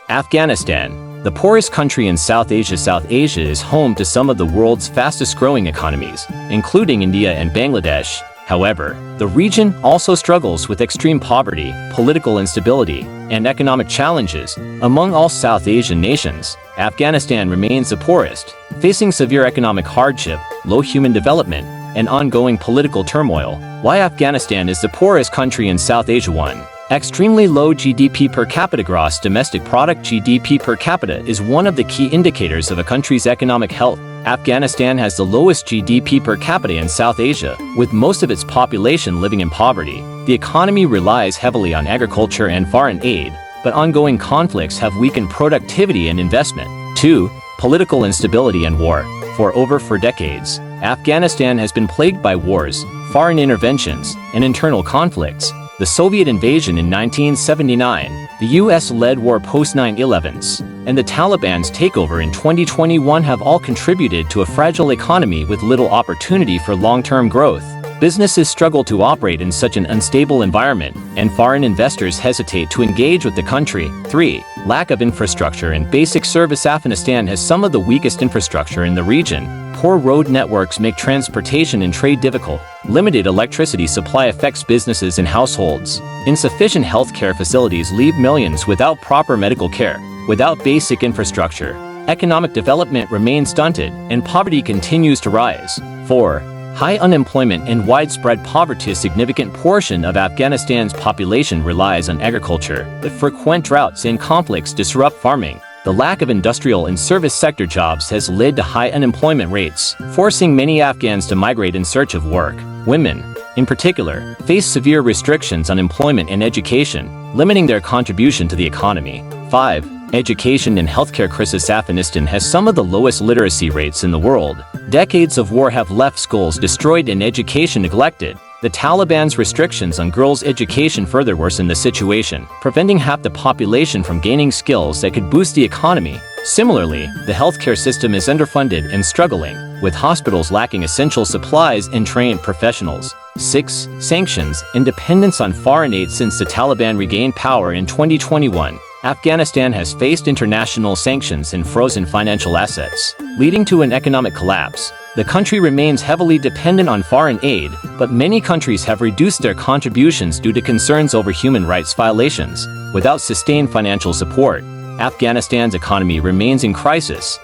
Afghanistan, the poorest country in South Asia. South Asia is home to some of the world's fastest-growing economies, including India and Bangladesh. However, the region also struggles with extreme poverty, political instability, and economic challenges. Among all South Asian nations, Afghanistan remains the poorest, facing severe economic hardship, low human development, and ongoing political turmoil. Why Afghanistan is the poorest country in South Asia? 1. Extremely low GDP per capita. Gross domestic product (GDP per capita) is one of the key indicators of a country's economic health. Afghanistan has the lowest GDP per capita in South Asia, with most of its population living in poverty. The economy relies heavily on agriculture and foreign aid, but ongoing conflicts have weakened productivity and investment. 2. Political instability and war. For over 4 decades, Afghanistan has been plagued by wars, foreign interventions, and internal conflicts. The Soviet invasion in 1979, the US-led war post-9/11, and the Taliban's takeover in 2021 have all contributed to a fragile economy with little opportunity for long-term growth. Businesses struggle to operate in such an unstable environment, and foreign investors hesitate to engage with the country. 3. Lack of infrastructure and basic service. Afghanistan has some of the weakest infrastructure in the region. Poor road networks make transportation and trade difficult. Limited electricity supply affects businesses and households. Insufficient healthcare facilities leave millions without proper medical care. Without basic infrastructure, economic development remains stunted, and poverty continues to rise. 4. High unemployment and widespread poverty. A significant portion of Afghanistan's population relies on agriculture, but frequent droughts and conflicts disrupt farming. The lack of industrial and service sector jobs has led to high unemployment rates, forcing many Afghans to migrate in search of work. Women, in particular, face severe restrictions on employment and education, limiting their contribution to the economy. 5. Education and healthcare crisis. Afghanistan has some of the lowest literacy rates in the world. Decades of war have left schools destroyed and education neglected. The Taliban's restrictions on girls' education further worsen the situation, preventing half the population from gaining skills that could boost the economy. Similarly, the healthcare system is underfunded and struggling, with hospitals lacking essential supplies and trained professionals. 6. Sanctions and dependence on foreign aid. Since the Taliban regained power in 2021, Afghanistan has faced international sanctions and frozen financial assets, leading to an economic collapse. The country remains heavily dependent on foreign aid, but many countries have reduced their contributions due to concerns over human rights violations. Without sustained financial support, Afghanistan's economy remains in crisis.